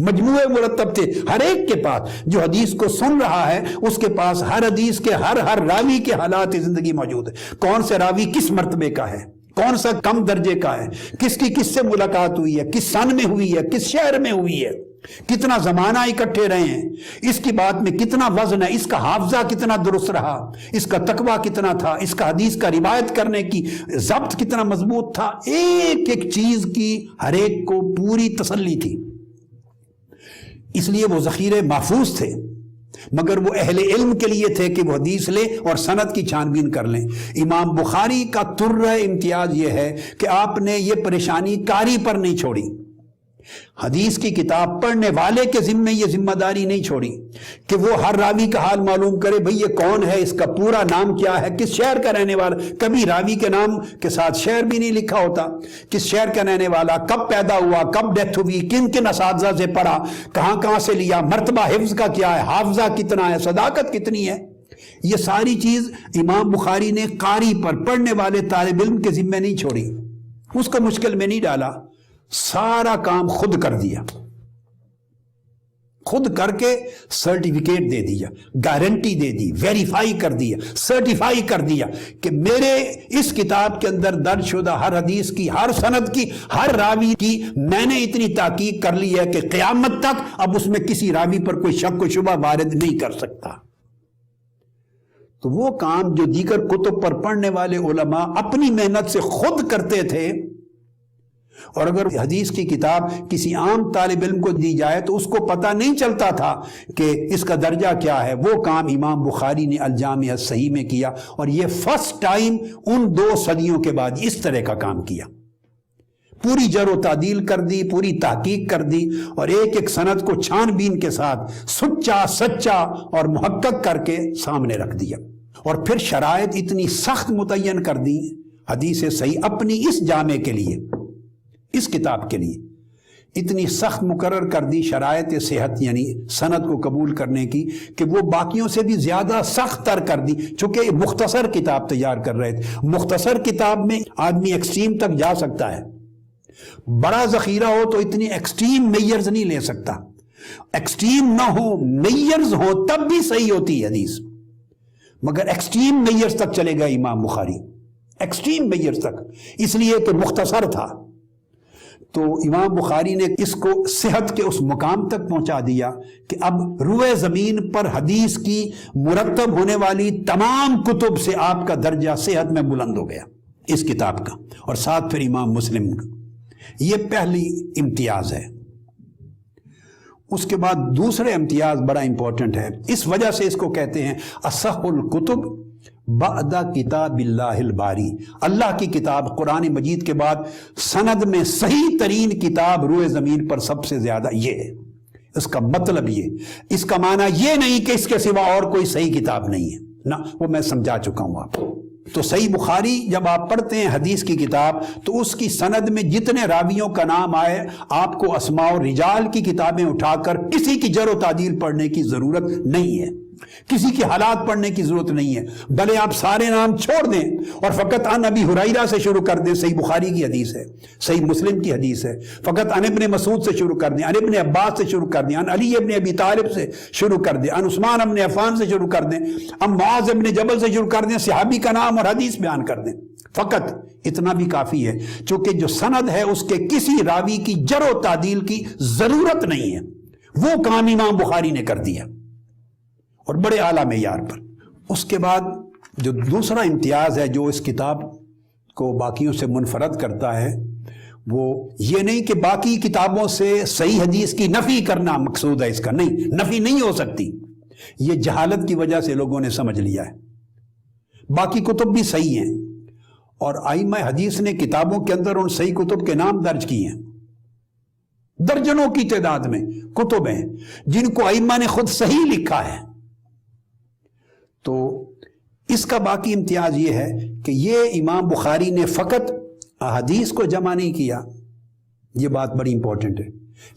مجموعے مرتب تھے، ہر ایک کے پاس جو حدیث کو سن رہا ہے اس کے پاس ہر حدیث کے ہر راوی کے حالات زندگی موجود ہے، کون سے راوی کس مرتبے کا ہے، کون سا کم درجے کا ہے، کس کی کس سے ملاقات ہوئی ہے، کس سن میں ہوئی ہے، کس شہر میں ہوئی ہے، کتنا زمانہ اکٹھے رہے ہیں، اس کی بات میں کتنا وزن ہے، اس کا حافظہ کتنا درست رہا، اس کا تقویٰ کتنا تھا، اس کا حدیث کا روایت کرنے کی ضبط کتنا مضبوط تھا، ایک ایک چیز کی ہر ایک کو پوری تسلی تھی۔ اس لیے وہ ذخیرے محفوظ تھے، مگر وہ اہل علم کے لیے تھے کہ وہ حدیث لیں اور سند کی چھان بین کر لیں۔ امام بخاری کا ترہ امتیاز یہ ہے کہ آپ نے یہ پریشانی قاری پر نہیں چھوڑی، حدیث کی کتاب پڑھنے والے کے ذمے یہ ذمہ داری نہیں چھوڑی کہ وہ ہر راوی کا حال معلوم کرے، بھئی یہ کون ہے، اس کا پورا نام کیا ہے، کس شہر کا رہنے والا، کبھی راوی کے نام کے ساتھ شہر بھی نہیں لکھا ہوتا، کس شہر کا رہنے والا، کب پیدا ہوا، کب ڈیتھ ہوئی، کن کن اساتذہ سے پڑھا، کہاں سے لیا، مرتبہ حفظ کا کیا ہے، حافظہ کتنا ہے، صداقت کتنی ہے، یہ ساری چیز امام بخاری نے قاری پر، پڑھنے والے طالب علم کے ذمے نہیں چھوڑی، اس کو مشکل میں نہیں ڈالا، سارا کام خود کر دیا، خود کر کے سرٹیفکیٹ دے دیا، گارنٹی دے دی، ویریفائی کر دیا، سرٹیفائی کر دیا کہ میرے اس کتاب کے اندر درج شدہ ہر حدیث کی، ہر سند کی، ہر راوی کی میں نے اتنی تحقیق کر لی ہے کہ قیامت تک اب اس میں کسی راوی پر کوئی شک و شبہ وارد نہیں کر سکتا۔ تو وہ کام جو دیگر کتب پر پڑھنے والے علماء اپنی محنت سے خود کرتے تھے، اور اگر حدیث کی کتاب کسی عام طالب علم کو دی جائے تو اس کو پتہ نہیں چلتا تھا کہ اس کا درجہ کیا ہے، وہ کام امام بخاری نے الجامع الصحیح میں کیا، اور یہ فرسٹ ٹائم ان 2 صدیوں کے بعد اس طرح کا کام کیا، پوری جرح و تعدیل کر دی، پوری تحقیق کر دی، اور ایک ایک سند کو چھان بین کے ساتھ سچا اور محقق کر کے سامنے رکھ دیا، اور پھر شرائط اتنی سخت متعین کر دی حدیث صحیح اپنی اس جامع کے لیے، اس کتاب کے لیے اتنی سخت مقرر کر دی شرائط صحت، یعنی سند کو قبول کرنے کی، کہ وہ باقیوں سے بھی زیادہ سخت تر کر دی، چونکہ مختصر کتاب تیار کر رہے تھے۔ مختصر کتاب میں آدمی ایکسٹریم تک جا سکتا ہے، بڑا ذخیرہ ہو تو اتنی ایکسٹریم میئرز نہیں لے سکتا، ایکسٹریم نہ ہو، میئرز ہو تب بھی صحیح ہوتی ہے حدیث، مگر ایکسٹریم میئرز تک چلے گا امام بخاری، ایکسٹریم میئرز تک، اس لیے کہ مختصر تھا۔ تو امام بخاری نے اس کو صحت کے اس مقام تک پہنچا دیا کہ اب روئے زمین پر حدیث کی مرتب ہونے والی تمام کتب سے آپ کا درجہ صحت میں بلند ہو گیا اس کتاب کا، اور ساتھ پھر امام مسلم کا، یہ پہلی امتیاز ہے۔ اس کے بعد دوسرے امتیاز بڑا امپورٹنٹ ہے، اس وجہ سے اس کو کہتے ہیں اصح الکتب بعد کتاب اللہ الباری، اللہ کی کتاب قرآن مجید کے بعد سند میں صحیح ترین کتاب روئے زمین پر سب سے زیادہ یہ ہے۔ اس کا مطلب یہ، اس کا معنی یہ نہیں کہ اس کے سوا اور کوئی صحیح کتاب نہیں ہے، نہ، وہ میں سمجھا چکا ہوں آپ کو۔ تو صحیح بخاری جب آپ پڑھتے ہیں حدیث کی کتاب تو اس کی سند میں جتنے راویوں کا نام آئے، آپ کو اسماء و رجال کی کتابیں اٹھا کر کسی کی جرح و تعدیل پڑھنے کی ضرورت نہیں ہے، کسی کی حالات پڑھنے کی ضرورت نہیں ہے، بھلے آپ سارے نام چھوڑ دیں اور فقط عن ابی ہریرہ سے شروع کر دیں، صحیح بخاری کی حدیث ہے، صحیح مسلم کی حدیث ہے، فقط عن ابن مسعود سے شروع کر دیں، عن ابن عباس سے شروع کر دیں، عن علی ابن ابی طالب سے شروع کر دیں، عن عثمان ابن عفان سے شروع کر دیں، عن معاذ ابن جبل سے شروع کر دیں، صحابی کا نام اور حدیث بیان کر دیں، فقط اتنا بھی کافی ہے، چونکہ جو سند ہے اس کے کسی راوی کی جرح و تعدیل کی ضرورت نہیں ہے، وہ کام امام بخاری نے کر دیا، اور بڑے اعلیٰ معیار پر۔ اس کے بعد جو دوسرا امتیاز ہے جو اس کتاب کو باقیوں سے منفرد کرتا ہے، وہ یہ نہیں کہ باقی کتابوں سے صحیح حدیث کی نفی کرنا مقصود ہے اس کا، نہیں، نفی نہیں ہو سکتی، یہ جہالت کی وجہ سے لوگوں نے سمجھ لیا ہے۔ باقی کتب بھی صحیح ہیں، اور ائمہ حدیث نے کتابوں کے اندر ان صحیح کتب کے نام درج کیے ہیں، درجنوں کی تعداد میں کتب ہیں جن کو ائمہ نے خود صحیح لکھا ہے۔ تو اس کا باقی امتیاز یہ ہے کہ یہ امام بخاری نے فقط احادیث کو جمع نہیں کیا، یہ بات بڑی امپورٹنٹ ہے،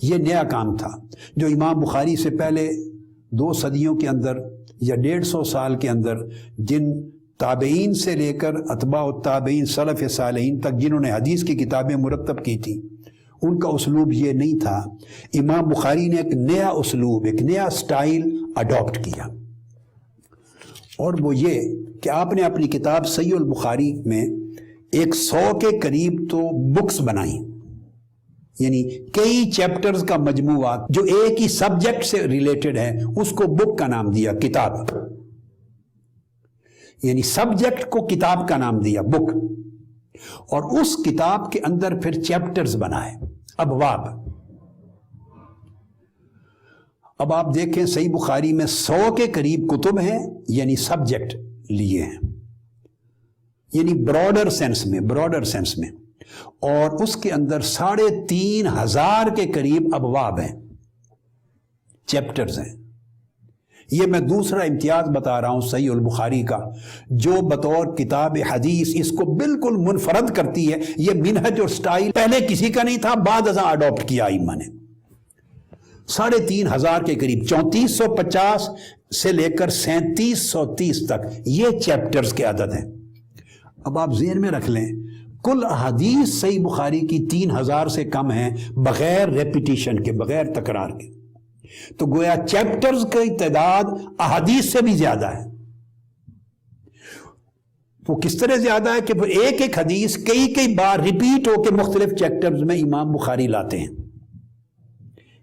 یہ نیا کام تھا جو امام بخاری سے پہلے 2 صدیوں کے اندر یا 150 سال کے اندر جن تابعین سے لے کر اتباع التابعین سلف صالحین تک جنہوں نے حدیث کی کتابیں مرتب کی تھیں، ان کا اسلوب یہ نہیں تھا. امام بخاری نے ایک نیا اسلوب، ایک نیا سٹائل اڈاپٹ کیا، اور وہ یہ کہ آپ نے اپنی کتاب صحیح البخاری میں 100 کے قریب تو بکس بنائیں، یعنی کئی چیپٹرز کا مجموعہ جو ایک ہی سبجیکٹ سے ریلیٹڈ ہے، اس کو بک کا نام دیا، کتاب. یعنی سبجیکٹ کو کتاب کا نام دیا، بک. اور اس کتاب کے اندر پھر چیپٹرز بنائے، ابواب. اب آپ دیکھیں صحیح بخاری میں 100 کے قریب کتب ہیں، یعنی سبجیکٹ لیے ہیں، یعنی براڈر سینس میں. اور اس کے اندر 3500 کے قریب ابواب ہیں، چیپٹرز ہیں. یہ میں دوسرا امتیاز بتا رہا ہوں صحیح البخاری کا، جو بطور کتاب حدیث اس کو بالکل منفرد کرتی ہے. یہ منہج اور سٹائل پہلے کسی کا نہیں تھا، بعد ازاں اڈاپٹ کیا ائمہ نے. 3500 کے قریب، 3450 سے لے کر 3730 تک یہ چیپٹرز کے عدد ہیں. اب آپ ذہن میں رکھ لیں، کل احادیث صحیح بخاری کی 3000 سے کم ہیں، بغیر ریپیٹیشن کے، بغیر تکرار کے. تو گویا چیپٹرز کی تعداد احادیث سے بھی زیادہ ہے. وہ کس طرح زیادہ ہے کہ ایک ایک حدیث کئی بار ریپیٹ ہو کے مختلف چیپٹرز میں امام بخاری لاتے ہیں.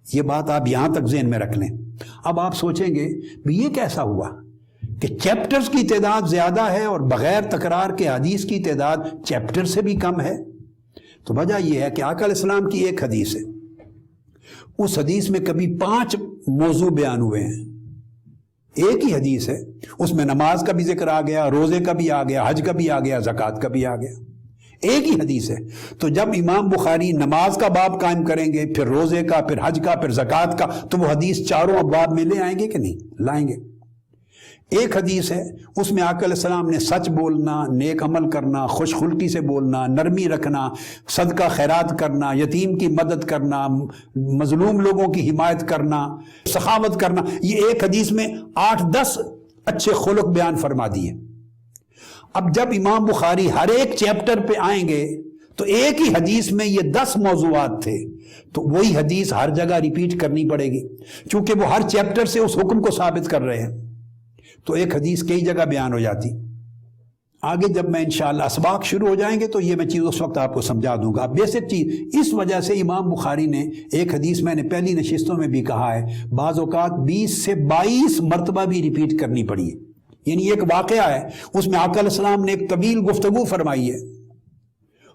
یہ بات آپ یہاں تک ذہن میں رکھ لیں. اب آپ سوچیں گے یہ کیسا ہوا کہ چیپٹرز کی تعداد زیادہ ہے اور بغیر تکرار کے حدیث کی تعداد چیپٹر سے بھی کم ہے؟ تو وجہ یہ ہے کہ آقا علیہ السلام کی ایک حدیث ہے، اس حدیث میں کبھی 5 موضوع بیان ہوئے ہیں. ایک ہی حدیث ہے، اس میں نماز کا بھی ذکر آ گیا، روزے کا بھی آ گیا، حج کا بھی آ گیا، زکوٰۃ کا بھی آ گیا. ایک ہی حدیث ہے. تو جب امام بخاری نماز کا باب قائم کریں گے، پھر روزے کا، پھر حج کا، پھر زکوٰۃ کا، تو وہ حدیث چاروں ابواب میں لے آئیں گے کہ نہیں؟ لائیں گے. ایک حدیث ہے، اس میں آقا علیہ السلام نے سچ بولنا، نیک عمل کرنا، خوش خلقی سے بولنا، نرمی رکھنا، صدقہ خیرات کرنا، یتیم کی مدد کرنا، مظلوم لوگوں کی حمایت کرنا، سخاوت کرنا، یہ ایک حدیث میں 8-10 اچھے خلق بیان فرما دیے. اب جب امام بخاری ہر ایک چیپٹر پہ آئیں گے تو ایک ہی حدیث میں یہ 10 موضوعات تھے، تو وہی حدیث ہر جگہ ریپیٹ کرنی پڑے گی، چونکہ وہ ہر چیپٹر سے اس حکم کو ثابت کر رہے ہیں. تو ایک حدیث کئی جگہ بیان ہو جاتی. آگے جب میں انشاءاللہ اسباق شروع ہو جائیں گے تو یہ میں چیز اس وقت آپ کو سمجھا دوں گا. بیسک چیز اس وجہ سے امام بخاری نے ایک حدیث، میں نے پہلی نشستوں میں بھی کہا ہے، بعض اوقات 20 سے 22 مرتبہ بھی ریپیٹ کرنی پڑی ہے. یعنی ایک واقعہ ہے، اس میں آقا علیہ السلام نے ایک طویل گفتگو فرمائی ہے،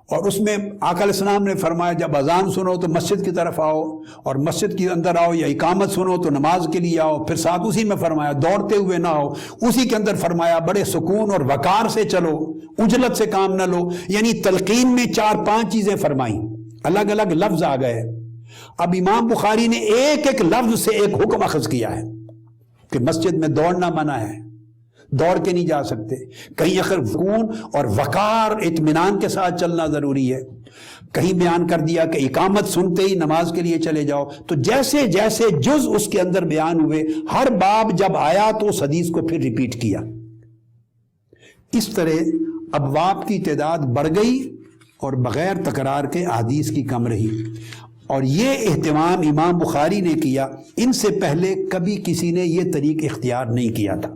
اور اس میں آقا علیہ السلام نے فرمایا جب اذان سنو تو مسجد کی طرف آؤ، اور مسجد کے اندر آؤ، یا اقامت سنو تو نماز کے لیے آؤ. پھر ساتھ اسی میں فرمایا دوڑتے ہوئے نہ آؤ. اسی کے اندر فرمایا بڑے سکون اور وقار سے چلو، عجلت سے کام نہ لو. یعنی تلقین میں 4-5 چیزیں فرمائیں، الگ الگ لفظ آ گئے. اب امام بخاری نے ایک ایک لفظ سے ایک حکم اخذ کیا ہے کہ مسجد میں دوڑنا منع ہے، دوڑ کے نہیں جا سکتے. کہیں اخر سکون اور وقار اطمینان کے ساتھ چلنا ضروری ہے. کہیں بیان کر دیا کہ اقامت سنتے ہی نماز کے لیے چلے جاؤ. تو جیسے جیسے جز اس کے اندر بیان ہوئے، ہر باب جب آیا تو اس حدیث کو پھر ریپیٹ کیا. اس طرح ابواب کی تعداد بڑھ گئی اور بغیر تکرار کے احادیث کی کم رہی. اور یہ اہتمام امام بخاری نے کیا، ان سے پہلے کبھی کسی نے یہ طریق اختیار نہیں کیا تھا.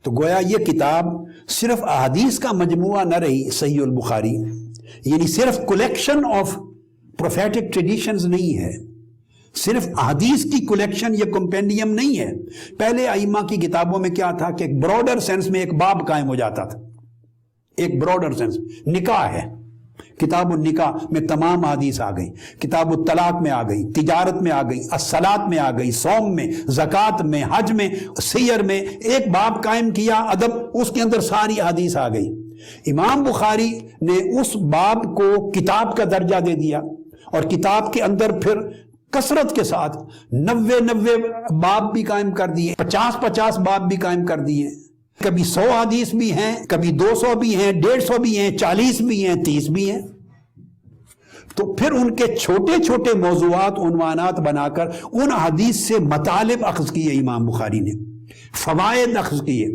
تو گویا یہ کتاب صرف احادیث کا مجموعہ نہ رہی صحیح البخاری، یعنی صرف کلیکشن آف پروفیٹک ٹریڈیشنز نہیں ہے، صرف احادیث کی کلیکشن یا کمپینڈیم نہیں ہے. پہلے ائمہ کی کتابوں میں کیا تھا کہ ایک براڈر سینس میں ایک باب قائم ہو جاتا تھا. ایک براڈر سینس، نکاح ہے، کتاب النکاح میں تمام احادیث آ گئی، کتاب الطلاق میں آ گئی، تجارت میں آ گئی، الصلاۃ میں آ گئی، صوم میں، زکوٰۃ میں، حج میں، سیر میں ایک باب قائم کیا، ادب، اس کے اندر ساری احادیث آ گئی. امام بخاری نے اس باب کو کتاب کا درجہ دے دیا، اور کتاب کے اندر پھر کثرت کے ساتھ 90 باب بھی قائم کر دیے، 50 باب بھی قائم کر دیے. کبھی 100 حدیث بھی ہیں، کبھی 200 بھی ہیں، 150 بھی ہیں، 40 بھی ہیں، 30 بھی ہیں. تو پھر ان کے چھوٹے چھوٹے موضوعات عنوانات بنا کر ان حدیث سے مطالب اخذ کیے امام بخاری نے، فوائد اخذ کیے،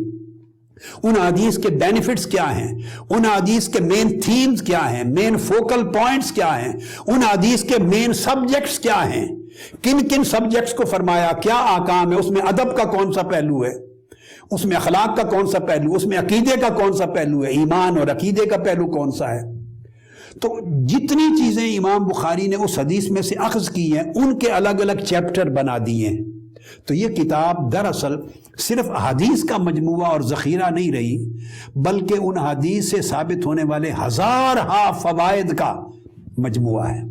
ان حدیث کے بینیفٹس کیا ہیں، ان حدیث کے مین تھیمز کیا ہیں، مین فوکل پوائنٹس کیا ہیں، ان حدیث کے مین سبجیکٹس کیا ہیں، کن کن سبجیکٹس کو فرمایا، کیا احکام ہے، اس میں ادب کا کون سا پہلو ہے، اس میں اخلاق کا کون سا پہلو، اس میں عقیدے کا کون سا پہلو ہے، ایمان اور عقیدے کا پہلو کون سا ہے۔ تو جتنی چیزیں امام بخاری نے اس حدیث میں سے اخذ کی ہیں ان کے الگ الگ چیپٹر بنا دیے ہیں۔ تو یہ کتاب دراصل صرف حدیث کا مجموعہ اور ذخیرہ نہیں رہی، بلکہ ان حدیث سے ثابت ہونے والے ہزارہا فوائد کا مجموعہ ہے،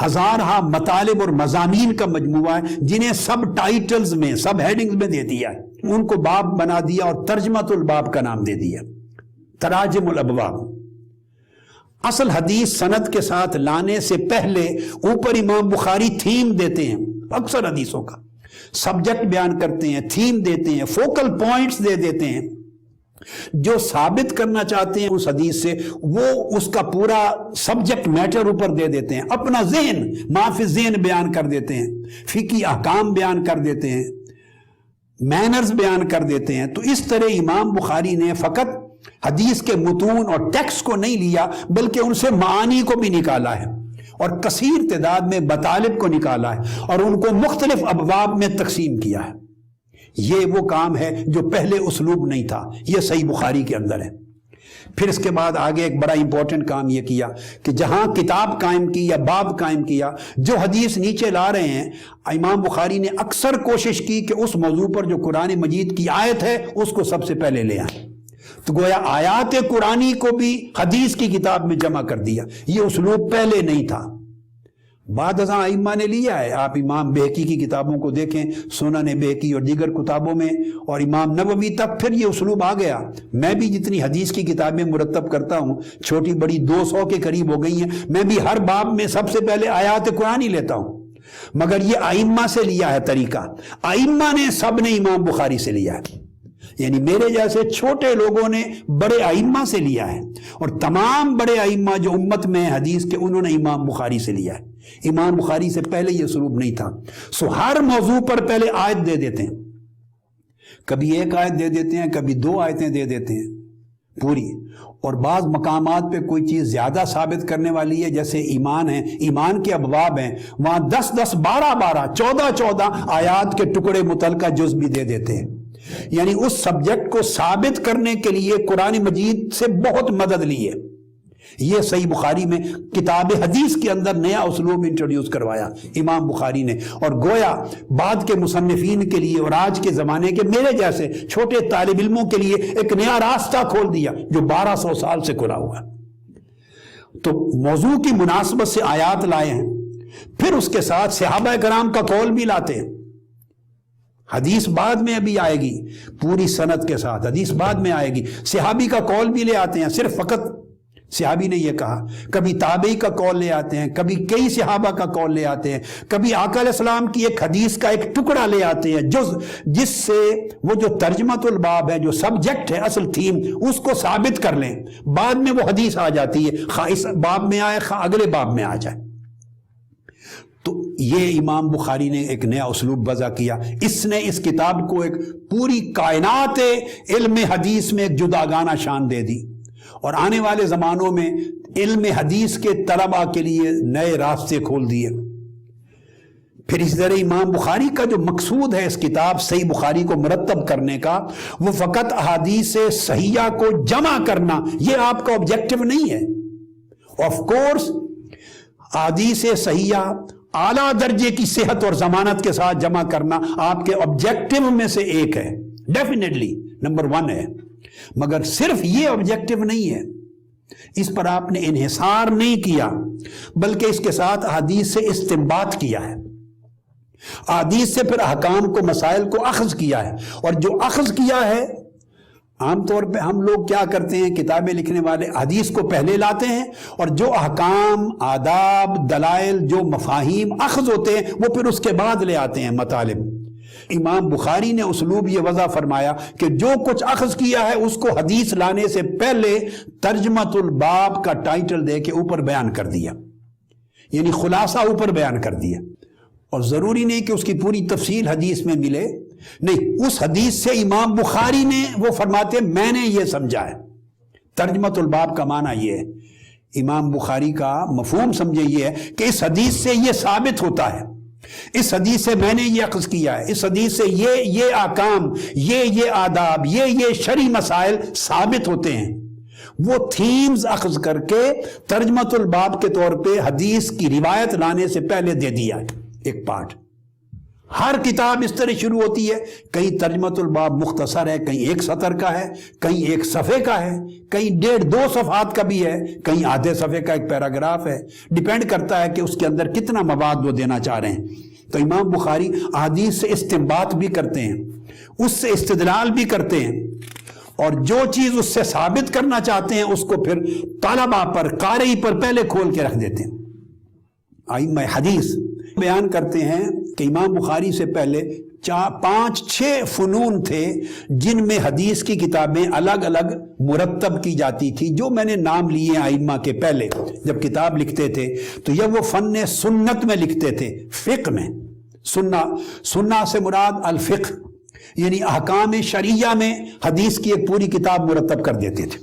ہزارہا مطالب اور مضامین کا مجموعہ ہے، جنہیں سب ٹائٹلز میں، سب ہیڈنگز میں دے دیا ہے، ان کو باب بنا دیا اور ترجمۃ الباب کا نام دے دیا، تراجم الابواب۔ اصل حدیث سند کے ساتھ لانے سے پہلے اوپر امام بخاری تھیم دیتے ہیں، اکثر حدیثوں کا سبجیکٹ بیان کرتے ہیں، تھیم دیتے ہیں، فوکل پوائنٹس دے دیتے ہیں، جو ثابت کرنا چاہتے ہیں اس حدیث سے وہ اس کا پورا سبجیکٹ میٹر اوپر دے دیتے ہیں، اپنا ذہن ما فی ذہن بیان کر دیتے ہیں، فقہی احکام بیان کر دیتے ہیں، مینرز بیان کر دیتے ہیں۔ تو اس طرح امام بخاری نے فقط حدیث کے متون اور ٹیکسٹ کو نہیں لیا، بلکہ ان سے معانی کو بھی نکالا ہے اور کثیر تعداد میں مطالب کو نکالا ہے اور ان کو مختلف ابواب میں تقسیم کیا ہے۔ یہ وہ کام ہے جو پہلے اسلوب نہیں تھا، یہ صحیح بخاری کے اندر ہے۔ پھر اس کے بعد آگے ایک بڑا امپورٹنٹ کام یہ کیا کہ جہاں کتاب قائم کی یا باب قائم کیا، جو حدیث نیچے لا رہے ہیں امام بخاری نے اکثر کوشش کی کہ اس موضوع پر جو قرآن مجید کی آیت ہے اس کو سب سے پہلے لے آئیں۔ تو گویا آیات قرآنی کو بھی حدیث کی کتاب میں جمع کر دیا، یہ اسلوب پہلے نہیں تھا، بعد ازاں ائمہ نے لیا ہے۔ آپ امام بہقی کی کتابوں کو دیکھیں، سنن بہقی اور دیگر کتابوں میں، اور امام نووی تک پھر یہ اسلوب آ گیا۔ میں بھی جتنی حدیث کی کتابیں مرتب کرتا ہوں، چھوٹی بڑی 200 کے قریب ہو گئی ہیں، میں بھی ہر باب میں سب سے پہلے آیات قرآنی لیتا ہوں، مگر یہ ائمہ سے لیا ہے طریقہ، ائمہ نے سب نے امام بخاری سے لیا ہے، یعنی میرے جیسے چھوٹے لوگوں نے بڑے ائمہ سے لیا ہے، اور تمام بڑے ائمہ جو امت میں حدیث کے انہوں نے امام بخاری سے لیا ہے۔ امام بخاری سے پہلے یہ اسلوب نہیں تھا۔ سو ہر موضوع پر پہلے آیت دے دیتے ہیں، کبھی ایک آیت دے دیتے ہیں، کبھی 2 آیتیں دے دیتے ہیں پوری، اور بعض مقامات پہ کوئی چیز زیادہ ثابت کرنے والی ہے، جیسے ایمان ہے، ایمان کے ابواب ہیں، وہاں 10 12 14 آیات کے ٹکڑے متعلقہ جز بھی دے دیتے ہیں، یعنی اس سبجیکٹ کو ثابت کرنے کے لیے قرآن مجید سے بہت مدد لی ہے۔ یہ صحیح بخاری میں کتاب حدیث کے اندر نیا اسلوب انٹروڈیوس کروایا امام بخاری نے، اور گویا بعد کے مصنفین کے لیے اور آج کے زمانے کے میرے جیسے چھوٹے طالب علموں کے لیے ایک نیا راستہ کھول دیا جو 1200 سال سے کھلا ہوا ہے۔ تو موضوع کی مناسبت سے آیات لائے ہیں، پھر اس کے ساتھ صحابہ کرام کا قول بھی لاتے ہیں۔ حدیث بعد میں ابھی آئے گی پوری سند کے ساتھ، حدیث بعد میں آئے گی، صحابی کا قول بھی لے آتے ہیں، صرف فقط صحابی نے یہ کہا، کبھی تابعی کا قول لے آتے ہیں، کبھی کئی صحابہ کا قول لے آتے ہیں، کبھی آقا علیہ السلام کی ایک حدیث کا ایک ٹکڑا لے آتے ہیں جس سے وہ جو ترجمۃ الباب ہے، جو سبجیکٹ ہے، اصل تھیم، اس کو ثابت کر لیں، بعد میں وہ حدیث آ جاتی ہے، خواہ اس باب میں آئے خواہ اگلے باب میں آ جائے۔ تو یہ امام بخاری نے ایک نیا اسلوب وضع کیا، اس نے اس کتاب کو ایک پوری کائنات علم حدیث میں ایک جداگانہ شان دے دی، اور آنے والے زمانوں میں علم حدیث کے طلباء کے لیے نئے راستے کھول دیے۔ پھر اس طرح امام بخاری کا جو مقصود ہے اس کتاب صحیح بخاری کو مرتب کرنے کا، وہ فقط احادیث صحیحہ کو جمع کرنا، یہ آپ کا آبجیکٹو نہیں ہے۔ آف کورس احادیث صحیحہ اعلیٰ درجے کی صحت اور ضمانت کے ساتھ جمع کرنا آپ کے آبجیکٹو میں سے ایک ہے، ڈیفینیٹلی نمبر 1 ہے، مگر صرف یہ آبجیکٹو نہیں ہے، اس پر آپ نے انحصار نہیں کیا، بلکہ اس کے ساتھ احادیث سے استنباط کیا ہے، احادیث سے پھر احکام کو، مسائل کو اخذ کیا ہے، اور جو اخذ کیا ہے عام طور پہ ہم لوگ کیا کرتے ہیں، کتابیں لکھنے والے حدیث کو پہلے لاتے ہیں، اور جو احکام، آداب، دلائل، جو مفاہیم اخذ ہوتے ہیں وہ پھر اس کے بعد لے آتے ہیں مطالب۔ امام بخاری نے اسلوب یہ وضع فرمایا کہ جو کچھ اخذ کیا ہے اس کو حدیث لانے سے پہلے ترجمۃ الباب کا ٹائٹل دے کے اوپر بیان کر دیا، یعنی خلاصہ اوپر بیان کر دیا، اور ضروری نہیں کہ اس کی پوری تفصیل حدیث میں ملے، نہیں، اس حدیث سے امام بخاری نے وہ فرماتے میں نے یہ سمجھا ہے۔ ترجمۃ الباب کا معنی یہ ہے، امام بخاری کا مفہوم سمجھے یہ ہے کہ اس حدیث سے یہ ثابت ہوتا ہے، اس حدیث سے میں نے یہ اخذ کیا ہے، اس حدیث سے یہ احکام، یہ آداب، یہ شرعی مسائل ثابت ہوتے ہیں۔ وہ تھیمز اخذ کر کے ترجمۃ الباب کے طور پہ حدیث کی روایت لانے سے پہلے دے دیا ہے ایک پارٹ۔ ہر کتاب اس طرح شروع ہوتی ہے، کہیں ترجمۃ الباب مختصر ہے، کہیں ایک سطر کا ہے، کہیں ایک صفحے کا ہے، کہیں 1.5-2 صفحات کا بھی ہے، کہیں آدھے صفحے کا ایک پیراگراف ہے، ڈیپینڈ کرتا ہے کہ اس کے اندر کتنا مواد وہ دینا چاہ رہے ہیں۔ تو امام بخاری احادیث سے استنباط بھی کرتے ہیں، اس سے استدلال بھی کرتے ہیں، اور جو چیز اس سے ثابت کرنا چاہتے ہیں اس کو پھر طلبہ پر، قاری پر پہلے کھول کے رکھ دیتے ہیں۔ ائمہ حدیث بیان کرتے ہیں کہ امام بخاری سے پہلے 5-6 فنون تھے جن میں حدیث کی کتابیں الگ الگ مرتب کی جاتی تھی، جو میں نے نام لیے ائمہ کے پہلے جب کتاب لکھتے تھے تو یہ وہ فن سنت میں لکھتے تھے، فقہ میں۔ سنہ سے مراد الفقہ، یعنی احکام شرعیہ میں حدیث کی ایک پوری کتاب مرتب کر دیتے تھے۔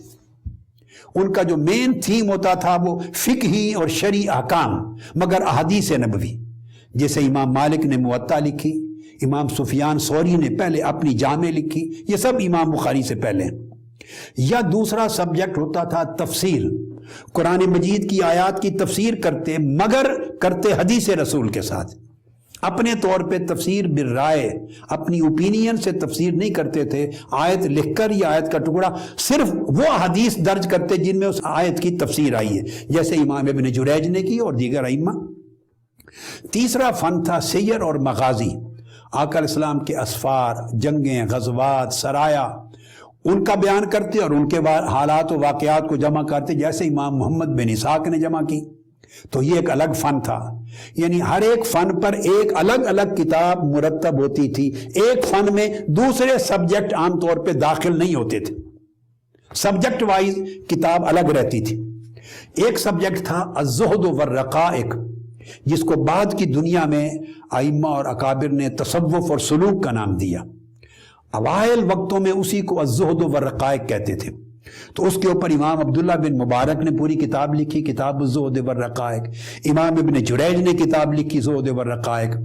ان کا جو مین تھیم ہوتا تھا وہ فقہی اور شرعی احکام، مگر احادیث نبوی، جیسے امام مالک نے موطا لکھی، امام سفیان ثوری نے پہلے اپنی جامع لکھی، یہ سب امام بخاری سے پہلے۔ یا دوسرا سبجیکٹ ہوتا تھا تفسیر، قرآن مجید کی آیات کی تفسیر کرتے، مگر کرتے حدیث رسول کے ساتھ، اپنے طور پہ تفسیر بالرائے، اپنی اوپینین سے تفسیر نہیں کرتے تھے، آیت لکھ کر یا آیت کا ٹکڑا صرف وہ حدیث درج کرتے جن میں اس آیت کی تفسیر آئی ہے، جیسے امام ابن جریج نے کی اور دیگر ائمہ۔ تیسرا فن تھا سیر اور مغازی، آقا علیہ السلام کے اسفار، جنگیں، غزوات، سرایا، ان کا بیان کرتے اور ان کے حالات و واقعات کو جمع کرتے، جیسے امام محمد بن اسحاق نے جمع کی۔ تو یہ ایک الگ فن تھا، یعنی ہر ایک فن پر ایک الگ الگ کتاب مرتب ہوتی تھی۔ ایک فن میں دوسرے سبجیکٹ عام طور پہ داخل نہیں ہوتے تھے، سبجیکٹ وائز کتاب الگ رہتی تھی۔ ایک سبجیکٹ تھا الزہد والرقائق، جس کو بعد کی دنیا میں ائمہ اور اکابر نے تصوف اور سلوک کا نام دیا۔ اوائل وقتوں میں اسی کو الزہد والرقائق کہتے تھے۔ تو اس کے اوپر امام عبداللہ بن مبارک نے پوری کتاب لکھی، کتاب الزہد والرقائق، امام ابن جریج نے کتاب لکھی زہد والرقائق،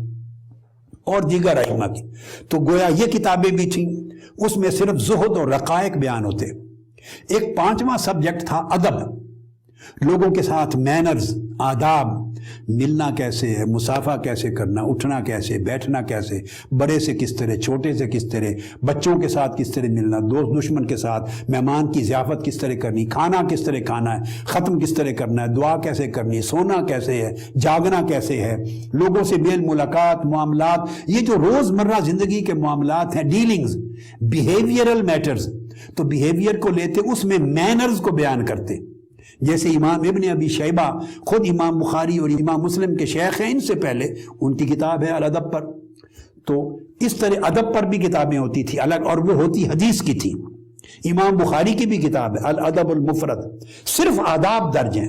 اور دیگر ائمہ کی۔ تو گویا یہ کتابیں بھی تھیں، اس میں صرف زہد اور رقائق بیان ہوتے۔ ایک 5واں سبجیکٹ تھا ادب، لوگوں کے ساتھ مینرز، آداب، ملنا کیسے ہے، مصافحہ کیسے کرنا، اٹھنا کیسے، بیٹھنا کیسے، بڑے سے کس طرح، چھوٹے سے کس طرح، بچوں کے ساتھ کس طرح ملنا، دوست دشمن کے ساتھ، مہمان کی ضیافت کس طرح کرنی، کھانا کس طرح کھانا ہے، ختم کس طرح کرنا ہے، دعا کیسے کرنی، سونا کیسے ہے، جاگنا کیسے ہے، لوگوں سے میل ملاقات، معاملات، یہ جو روز مرہ زندگی کے معاملات ہیں، ڈیلنگز، بیہیویئرل میٹرز، تو بیہیویئر کو لیتے، اس میں مینرز کو بیان کرتے۔ جیسے امام ابن ابی شیبہ خود امام بخاری اور امام مسلم کے شیخ ہیں، ان سے پہلے ان کی کتاب ہے الادب پر۔ تو اس طرح ادب پر بھی کتابیں ہوتی تھی الگ، اور وہ ہوتی حدیث کی تھی۔ امام بخاری کی بھی کتاب ہے الادب المفرد، صرف آداب درج ہیں،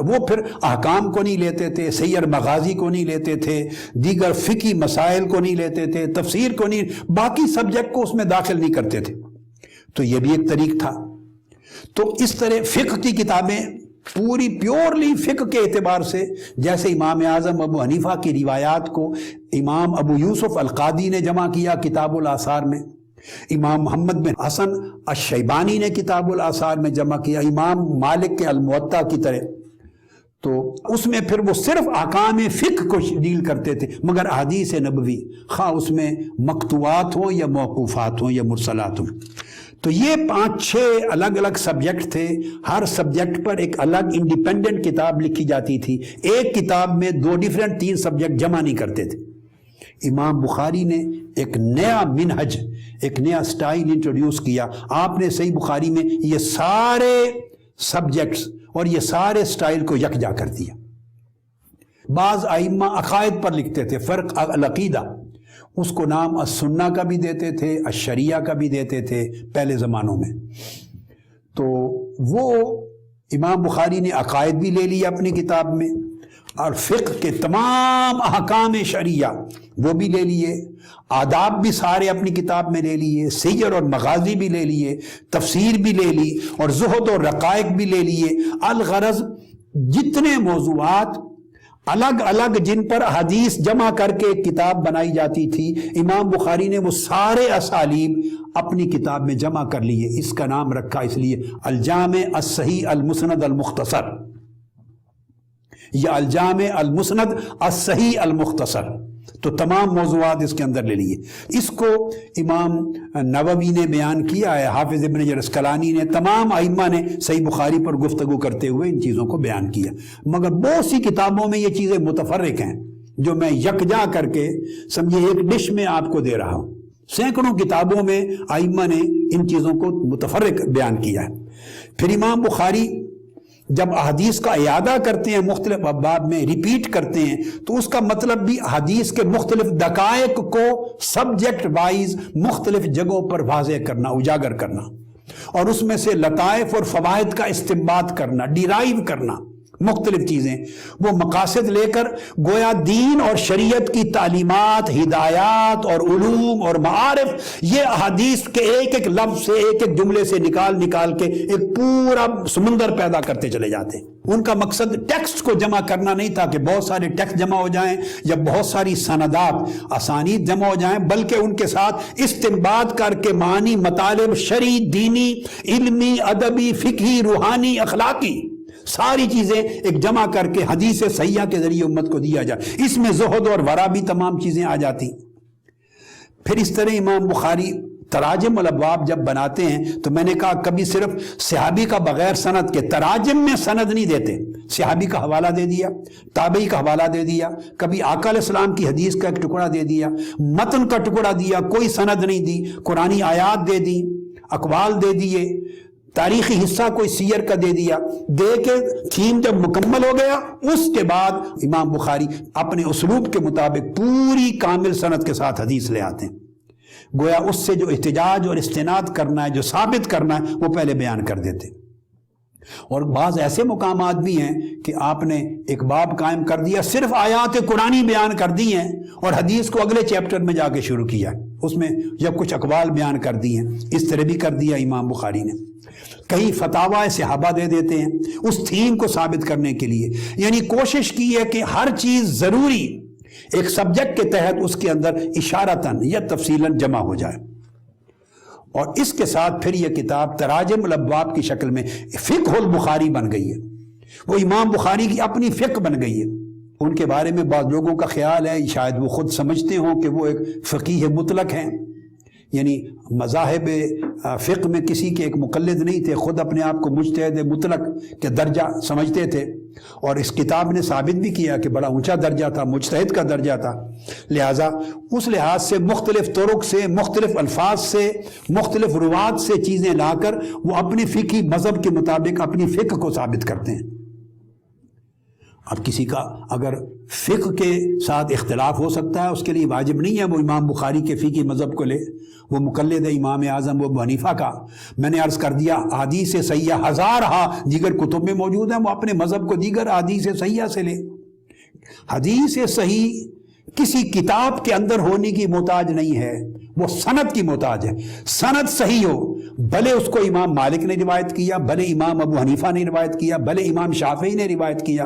وہ پھر احکام کو نہیں لیتے تھے، سیر مغازی کو نہیں لیتے تھے، دیگر فقہی مسائل کو نہیں لیتے تھے، تفسیر کو نہیں، باقی سبجیکٹ کو اس میں داخل نہیں کرتے تھے۔ تو یہ بھی ایک طریق تھا۔ تو اس طرح فقہ کی کتابیں پوری پیورلی فقہ کے اعتبار سے، جیسے امام اعظم ابو حنیفہ کی روایات کو امام ابو یوسف القادی نے جمع کیا کتاب الآثار میں، امام محمد بن حسن الشیبانی نے کتاب الآثار میں جمع کیا، امام مالک کے الموطا کی طرح۔ تو اس میں پھر وہ صرف احکام فقہ کو ڈیل کرتے تھے، مگر احادیث نبوی، خواہ اس میں مقطوعات ہوں یا موقوفات ہوں یا مرسلات ہوں۔ تو یہ 5-6 الگ الگ سبجیکٹ تھے، ہر سبجیکٹ پر ایک الگ انڈیپینڈنٹ کتاب لکھی جاتی تھی، ایک کتاب میں 2 ڈیفرنٹ 3 سبجیکٹ جمع نہیں کرتے تھے۔ امام بخاری نے ایک نیا منہج، ایک نیا سٹائل انٹروڈیوس کیا۔ آپ نے صحیح بخاری میں یہ سارے سبجیکٹس اور یہ سارے سٹائل کو یکجا کر دیا۔ بعض ائمہ عقائد پر لکھتے تھے، فرق العقیدہ، اس کو نام السنہ کا بھی دیتے تھے، الشریعہ کا بھی دیتے تھے پہلے زمانوں میں۔ تو وہ امام بخاری نے عقائد بھی لے لی اپنی کتاب میں، اور فقہ کے تمام احکام شریعہ وہ بھی لے لیے، آداب بھی سارے اپنی کتاب میں لے لیے، سیر اور مغازی بھی لے لیے، تفسیر بھی لے لی، اور زہد اور رقائق بھی لے لیے۔ الغرض جتنے موضوعات الگ الگ جن پر حدیث جمع کر کے ایک کتاب بنائی جاتی تھی، امام بخاری نے وہ سارے اسالیب اپنی کتاب میں جمع کر لیے۔ اس کا نام رکھا اس لیے الجامع الصحیح المسند المختصر، یا الجامع المسند الصحیح المختصر۔ تو تمام موضوعات اس کے اندر لے لیے۔ اس کو امام نووی نے بیان کیا ہے، حافظ ابن حجر اسقلانی نے، تمام ائمہ نے صحیح بخاری پر گفتگو کرتے ہوئے ان چیزوں کو بیان کیا۔ مگر بہت سی کتابوں میں یہ چیزیں متفرق ہیں، جو میں یکجا کر کے سمجھے ایک ڈش میں آپ کو دے رہا ہوں۔ سینکڑوں کتابوں میں ائمہ نے ان چیزوں کو متفرق بیان کیا ہے۔ پھر امام بخاری جب احادیث کا اعادہ کرتے ہیں، مختلف ابواب میں ریپیٹ کرتے ہیں، تو اس کا مطلب بھی حدیث کے مختلف دقائق کو سبجیکٹ وائز مختلف جگہوں پر واضح کرنا، اجاگر کرنا، اور اس میں سے لطائف اور فوائد کا استنباط کرنا، ڈیرائیو کرنا مختلف چیزیں، وہ مقاصد لے کر گویا دین اور شریعت کی تعلیمات، ہدایات اور علوم اور معارف، یہ احادیث کے ایک ایک لفظ سے، ایک ایک جملے سے نکال کے ایک پورا سمندر پیدا کرتے چلے جاتے ہیں۔ ان کا مقصد ٹیکسٹ کو جمع کرنا نہیں تھا کہ بہت سارے ٹیکسٹ جمع ہو جائیں یا بہت ساری سندات اسانید جمع ہو جائیں، بلکہ ان کے ساتھ استنباط کر کے معنی، مطالب شرعی، دینی، علمی، ادبی، فقہی، روحانی، اخلاقی ساری چیزیں ایک جمع کر کے حدیث صحیحہ کے ذریعے امت کو دیا جائے۔ اس میں زہد اور ورع بھی تمام چیزیں آ جاتی۔ پھر اس طرح امام بخاری تراجم الابواب جب بناتے ہیں تو میں نے کہا کبھی صرف صحابی کا بغیر سند کے، تراجم میں سند نہیں دیتے، صحابی کا حوالہ دے دیا، تابعی کا حوالہ دے دیا، کبھی آقا علیہ السلام کی حدیث کا ایک ٹکڑا دے دیا، متن کا ٹکڑا دیا، کوئی سند نہیں دی، قرآنی آیات دے دی، اقوال دے دیے، تاریخی حصہ کوئی سیر کا دے دیا، دے کے تھیم جب مکمل ہو گیا، اس کے بعد امام بخاری اپنے اسلوب کے مطابق پوری کامل سند کے ساتھ حدیث لے آتے ہیں۔ گویا اس سے جو احتجاج اور استناد کرنا ہے، جو ثابت کرنا ہے، وہ پہلے بیان کر دیتے۔ اور بعض ایسے مقامات بھی ہیں کہ آپ نے ایک باب قائم کر دیا، صرف آیات قرآنی بیان کر دی ہیں اور حدیث کو اگلے چیپٹر میں جا کے شروع کیا، اس میں جب کچھ اقوال بیان کر دی ہیں، اس طرح بھی کر دیا امام بخاری نے۔ کئی فتاوی صحابہ دے دیتے ہیں اس تھیم کو ثابت کرنے کے لیے، یعنی کوشش کی ہے کہ ہر چیز ضروری ایک سبجیکٹ کے تحت اس کے اندر اشارتاً یا تفصیلاً جمع ہو جائے۔ اور اس کے ساتھ پھر یہ کتاب تراجم الابواب کی شکل میں فقہ البخاری بن گئی ہے، وہ امام بخاری کی اپنی فقہ بن گئی ہے۔ ان کے بارے میں بعض لوگوں کا خیال ہے، شاید وہ خود سمجھتے ہوں کہ وہ ایک فقیہ مطلق ہیں، یعنی مذاہب فقہ میں کسی کے ایک مقلد نہیں تھے، خود اپنے آپ کو مجتہد مطلق کے درجہ سمجھتے تھے، اور اس کتاب نے ثابت بھی کیا کہ بڑا اونچا درجہ تھا، مجتہد کا درجہ تھا۔ لہٰذا اس لحاظ سے مختلف طرق سے، مختلف الفاظ سے، مختلف روات سے چیزیں لا کر وہ اپنے فقہی مذہب کے مطابق اپنی فقہ کو ثابت کرتے ہیں۔ اب کسی کا اگر فقہ کے ساتھ اختلاف ہو سکتا ہے، اس کے لیے واجب نہیں ہے وہ امام بخاری کے فقہی مذہب کو لے، وہ مقلد ہے امام اعظم ابو حنیفہ کا۔ میں نے عرض کر دیا احادیث صحیحہ ہزارہا دیگر کتب میں موجود ہیں، وہ اپنے مذہب کو دیگر احادیث صحیحہ سے لے۔ حدیث صحیح کسی کتاب کے اندر ہونے کی محتاج نہیں ہے، وہ سند کی محتاج ہے۔ سند صحیح ہو، بھلے اس کو امام مالک نے روایت کیا، بھلے امام ابو حنیفہ نے روایت کیا، بھلے امام شافعی نے روایت کیا،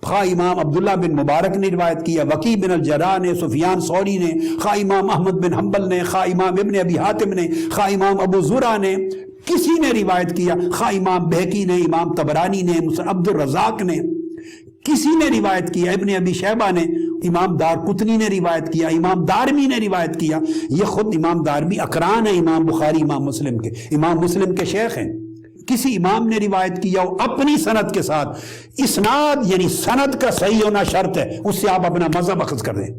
خواہ امام عبداللہ بن مبارک نے روایت کیا، وکیع بن الجراح نے، سفیان ثوری نے، خواہ امام احمد بن حنبل نے، خواہ امام ابن ابی حاتم نے، خواہ امام ابو زرع نے، کسی نے روایت کیا، خواہ امام بہقی نے، امام طبرانی نے، عبد الرزاق نے، کسی نے روایت کیا، ابن ابی شیبہ نے، امام دارقطنی نے روایت کیا، امام دارمی نے روایت کیا۔ یہ خود امام دارمی اقران ہے امام بخاری امام مسلم کے شیخ ہیں۔ کسی امام نے روایت کیا ہو اپنی سند کے ساتھ، اسناد یعنی سند کا صحیح ہونا شرط ہے، اس سے آپ اپنا مذہب اخذ کر دیں،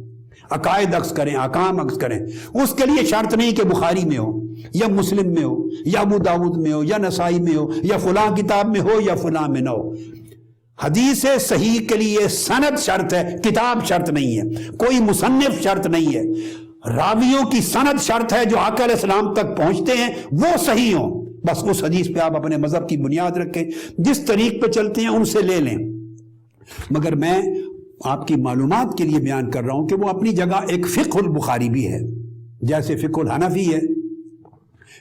عقائد اخذ کریں، احکام اخذ کریں۔ اس کے لیے شرط نہیں کہ بخاری میں ہو یا مسلم میں ہو یا ابو داود میں ہو یا نسائی میں ہو یا فلاں کتاب میں ہو یا فلاں میں نہ ہو۔ حدیث صحیح کے لیے سند شرط ہے، کتاب شرط نہیں ہے، کوئی مصنف شرط نہیں ہے۔ راویوں کی سند شرط ہے، جو آقا علیہ السلام تک پہنچتے ہیں وہ صحیح ہوں، بس اس حدیث پہ آپ اپنے مذہب کی بنیاد رکھیں، جس طریق پہ چلتے ہیں ان سے لے لیں۔ مگر میں آپ کی معلومات کے لیے بیان کر رہا ہوں کہ وہ اپنی جگہ ایک فقہ البخاری بھی ہے، جیسے فقہ الحنفی ہے،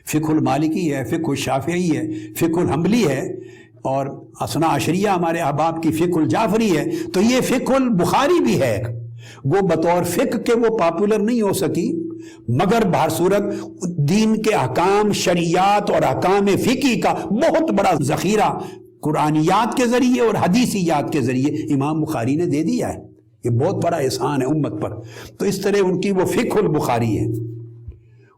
فقہ المالکی ہے، فقہ الشافعی ہے، فقہ الحنبلی ہے، اور اثنا عشریہ ہمارے احباب کی فقہ الجعفری ہے، تو یہ فقہ البخاری بھی ہے۔ وہ بطور فقہ کے وہ پاپولر نہیں ہو سکی، مگر بہر صورت دین کے احکام شرعیات اور احکام فقہی کا بہت بڑا ذخیرہ قرآنیات کے ذریعے اور حدیثیات کے ذریعے امام بخاری نے دے دیا ہے۔ یہ بہت بڑا احسان ہے امت پر۔ تو اس طرح ان کی وہ فقہ البخاری ہے،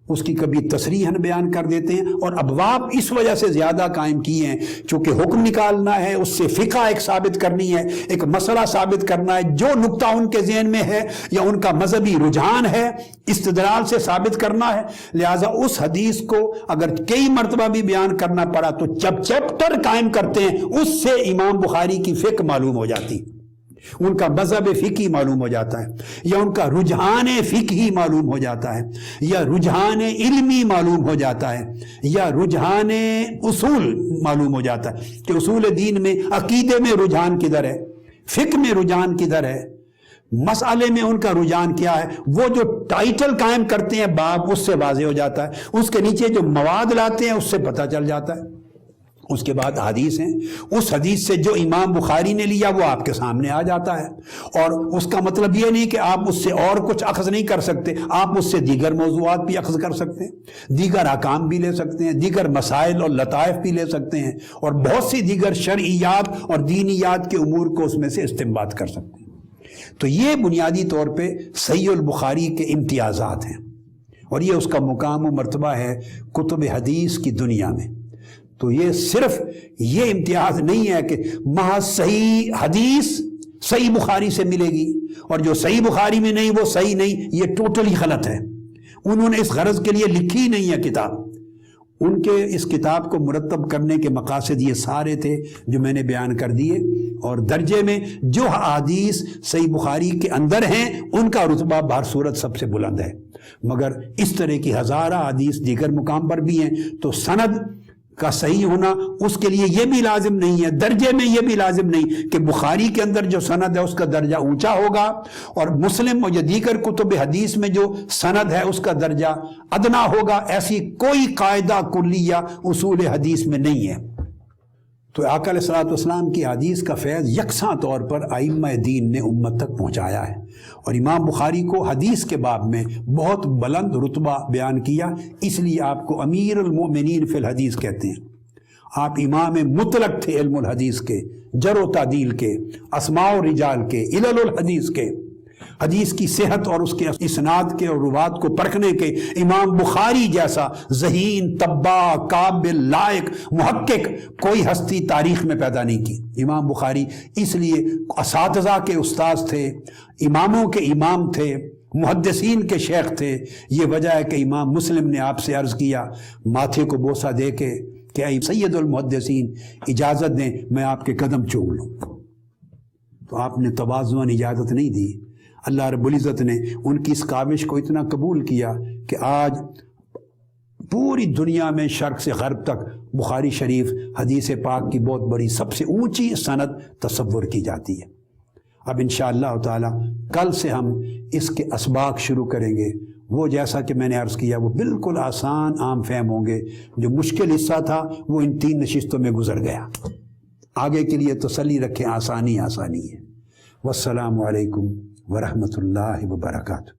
اس کی کبھی تصریحاً بیان کر دیتے ہیں، اور ابواب اس وجہ سے زیادہ قائم کیے ہیں چونکہ حکم نکالنا ہے، اس سے فقہ ایک ثابت کرنی ہے، ایک مسئلہ ثابت کرنا ہے، جو نقطہ ان کے ذہن میں ہے یا ان کا مذہبی رجحان ہے استدلال سے ثابت کرنا ہے۔ لہٰذا اس حدیث کو اگر کئی مرتبہ بھی بیان کرنا پڑا تو جب چیپٹر قائم کرتے ہیں اس سے امام بخاری کی فقہ معلوم ہو جاتی، ان کا مذہب فقہی معلوم ہو جاتا ہے، یا ان کا رجحان فقہی معلوم ہو جاتا ہے، یا رجحان علمی معلوم ہو جاتا ہے، یا رجحان اصول معلوم ہو جاتا ہے کہ اصول دین میں عقیدے میں رجحان کدھر ہے، فقہ میں رجحان کدھر ہے، مسئلے میں ان کا رجحان کیا ہے۔ وہ جو ٹائٹل قائم کرتے ہیں باب، اس سے واضح ہو جاتا ہے، اس کے نیچے جو مواد لاتے ہیں اس سے پتہ چل جاتا ہے۔ اس کے بعد حدیث ہیں، اس حدیث سے جو امام بخاری نے لیا وہ آپ کے سامنے آ جاتا ہے، اور اس کا مطلب یہ نہیں کہ آپ اس سے اور کچھ اخذ نہیں کر سکتے، آپ اس سے دیگر موضوعات بھی اخذ کر سکتے ہیں، دیگر احکام بھی لے سکتے ہیں، دیگر مسائل اور لطائف بھی لے سکتے ہیں، اور بہت سی دیگر شرعیات اور دینیات کے امور کو اس میں سے استنباط کر سکتے ہیں۔ تو یہ بنیادی طور پہ صحیح البخاری کے امتیازات ہیں، اور یہ اس کا مقام و مرتبہ ہے کتب حدیث کی دنیا میں۔ تو یہ صرف یہ امتیاز نہیں ہے کہ محض صحیح حدیث صحیح بخاری سے ملے گی، اور جو صحیح بخاری میں نہیں وہ صحیح نہیں، یہ ٹوٹلی غلط ہے۔ انہوں نے اس غرض کے لیے لکھی نہیں ہے کتاب، ان کے اس کتاب کو مرتب کرنے کے مقاصد یہ سارے تھے جو میں نے بیان کر دیے، اور درجے میں جو احادیث صحیح بخاری کے اندر ہیں ان کا رتبہ بہر صورت سب سے بلند ہے، مگر اس طرح کی ہزارہ حدیث دیگر مقام پر بھی ہیں، تو سند کا صحیح ہونا اس کے لیے یہ بھی لازم نہیں ہے، درجے میں یہ بھی لازم نہیں کہ بخاری کے اندر جو سند ہے اس کا درجہ اونچا ہوگا، اور مسلم اور دیگر کتب حدیث میں جو سند ہے اس کا درجہ ادنا ہوگا۔ ایسی کوئی قاعدہ کلیہ اصول حدیث میں نہیں ہے۔ تو آقا علیہ الصلوۃ والسلام کی حدیث کا فیض یکساں طور پر ائمہ دین نے امت تک پہنچایا ہے، اور امام بخاری کو حدیث کے باب میں بہت بلند رتبہ بیان کیا، اس لیے آپ کو امیر المؤمنین فی الحدیث کہتے ہیں۔ آپ امام مطلق تھے علم الحدیث کے، جرح و تعدیل کے، اسماء و رجال کے، علل الحدیث کے، حدیث کی صحت اور اس کے اسناد کے اور روات کو پرکھنے کے۔ امام بخاری جیسا ذہین، طباع، قابل، لائق، محقق کوئی ہستی تاریخ میں پیدا نہیں کی۔ امام بخاری اس لیے اساتذہ کے استاذ تھے، اماموں کے امام تھے، محدثین کے شیخ تھے۔ یہ وجہ ہے کہ امام مسلم نے آپ سے عرض کیا ماتھے کو بوسہ دے کے کہ اے سید المحدثین اجازت دیں میں آپ کے قدم چوم لوں، تو آپ نے تواضعاً اجازت نہیں دی۔ اللہ رب العزت نے ان کی اس کاوش کو اتنا قبول کیا کہ آج پوری دنیا میں شرق سے غرب تک بخاری شریف حدیث پاک کی بہت بڑی سب سے اونچی سند تصور کی جاتی ہے۔ اب انشاءاللہ تعالی کل سے ہم اس کے اسباق شروع کریں گے، وہ جیسا کہ میں نے عرض کیا وہ بالکل آسان عام فہم ہوں گے، جو مشکل حصہ تھا وہ ان 3 نشستوں میں گزر گیا۔ آگے کے لیے تسلی رکھیں، آسانی آسانی ہے۔ والسلام علیکم ورحمۃ اللہ وبرکاتہ۔